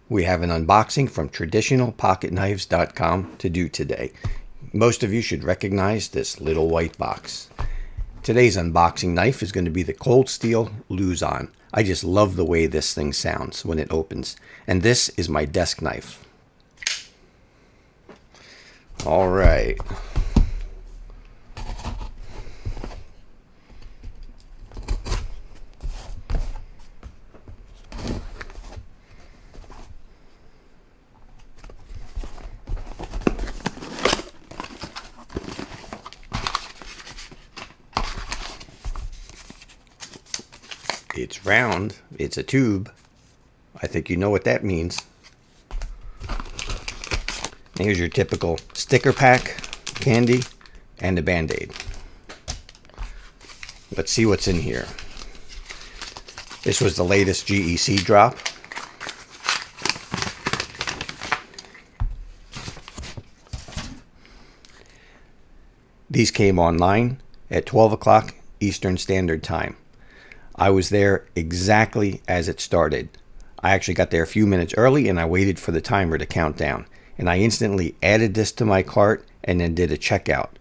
We have an unboxing from traditionalpocketknives.com to do today. Most of you should recognize this little white box. Today's unboxing knife is going to be the Cold Steel Luzon. I just love the way this thing sounds when it opens. And this is my desk knife. All right. It's round. It's a tube. I think you know what that means. Here's your typical sticker pack, candy, and a Band-Aid. Let's see what's in here. This was the latest GEC drop. These came online at 12 o'clock Eastern Standard Time. I was there exactly as it started. I actually got there a few minutes early and I waited for the timer to count down. And I instantly added this to my cart and then did a checkout.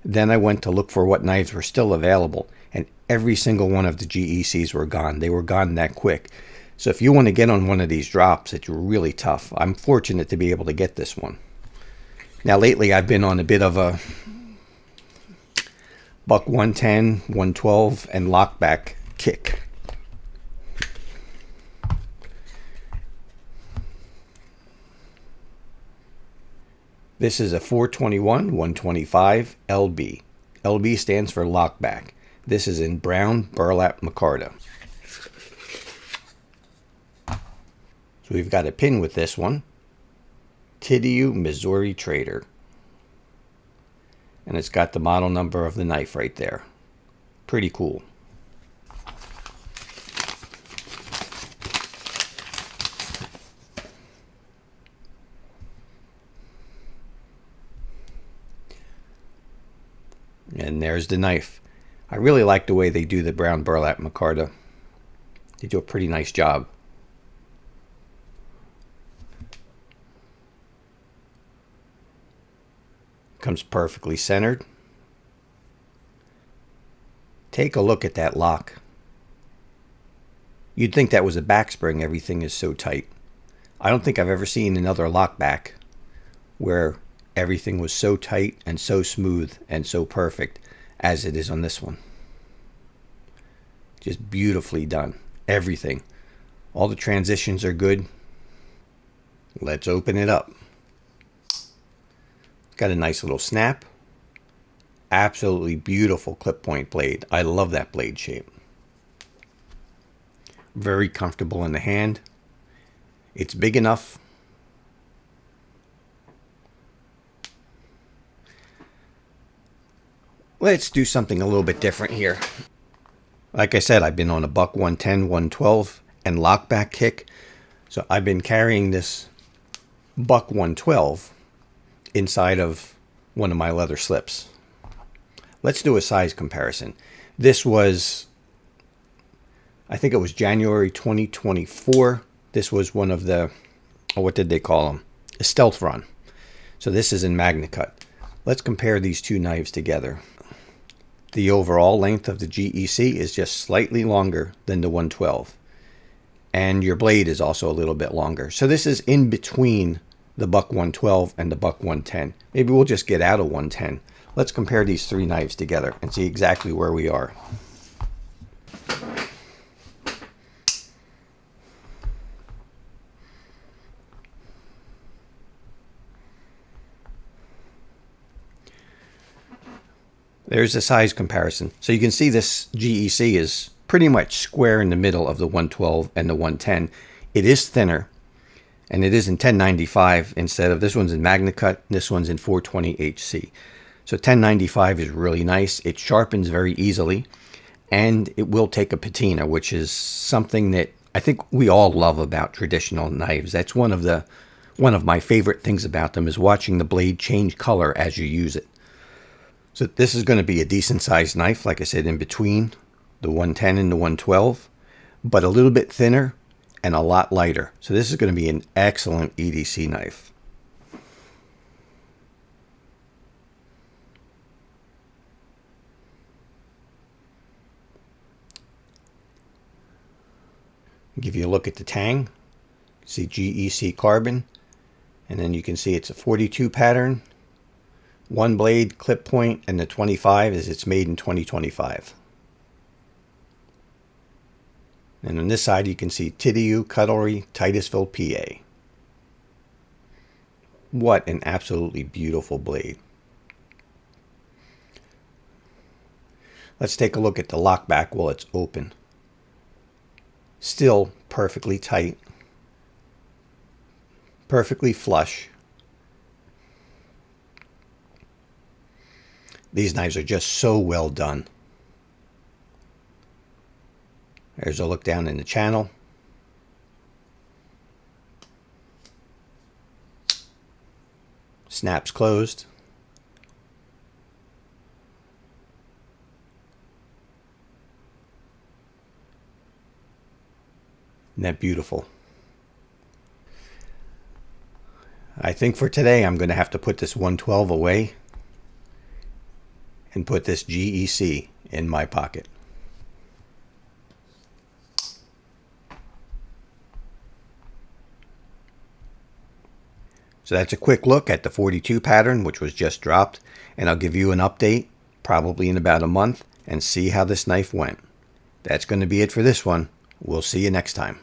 Then I went to look for what knives were still available, and every single one of the GECs were gone. They were gone that quick. So if you want to get on one of these drops, it's really tough. I'm fortunate to be able to get this one. Now lately I've been on a bit of a buck 110, 112, and lockback kick. This is a 421 125 LB. LB stands for lockback. This is in brown burlap micarta. So we've got a pin with this one. Tidiu, Missouri Trader. And it's got the model number of the knife right there. Pretty cool. And there's the knife. I really like the way they do the brown burlap micarta. They do a pretty nice job. Comes perfectly centered. Take a look at that lock. You'd think that was a back spring, everything is so tight. I don't think I've ever seen another lock back where everything was so tight and so smooth and so perfect as it is on this one. Just beautifully done. Everything. All the transitions are good. Let's open it up. Got a nice little snap. Absolutely beautiful clip point blade. I love that blade shape. Very comfortable in the hand. It's big enough. Let's do something a little bit different here. Like I said, I've been on a buck 110, 112, and lockback kick. So I've been carrying this buck 112 inside of one of my leather slips. Let's do a size comparison. This was, I think it was January 2024. This was one of the, what did they call them? A stealth run. So this is in Magna Cut. Let's compare these two knives together. The overall length of the GEC is just slightly longer than the 112. And your blade is also a little bit longer. So this is in between the buck 112 and the buck 110. Maybe we'll just get out of 110. Let's compare these three knives together and see exactly where we are. There's a size comparison. So you can see this GEC is pretty much square in the middle of the 112 and the 110. It is thinner, and it is in 1095 instead of, this one's in Magna Cut, this one's in 420 HC. So 1095 is really nice. It sharpens very easily, and it will take a patina, which is something that I think we all love about traditional knives. That's one of my favorite things about them, is watching the blade change color as you use it. So this is going to be a decent sized knife, like I said, in between the 110 and the 112, but a little bit thinner and a lot lighter. So this is going to be an excellent EDC knife. Give you a look at the tang. See GEC carbon, and then you can see it's a 42 pattern, one blade, clip point, and the 25 is it's made in 2025. And on this side you can see Great Cutlery, Titusville, PA. What an absolutely beautiful blade. Let's take a look at the lock back while it's open. Still perfectly tight, perfectly flush. These knives are just so well done. There's a look down in the channel. Snaps closed. Isn't that beautiful? I think for today I'm going to have to put this 112 away and put this GEC in my pocket. So that's a quick look at the 42 pattern, which was just dropped, and I'll give you an update probably in about a month and see how this knife went. That's going to be it for this one. We'll see you next time.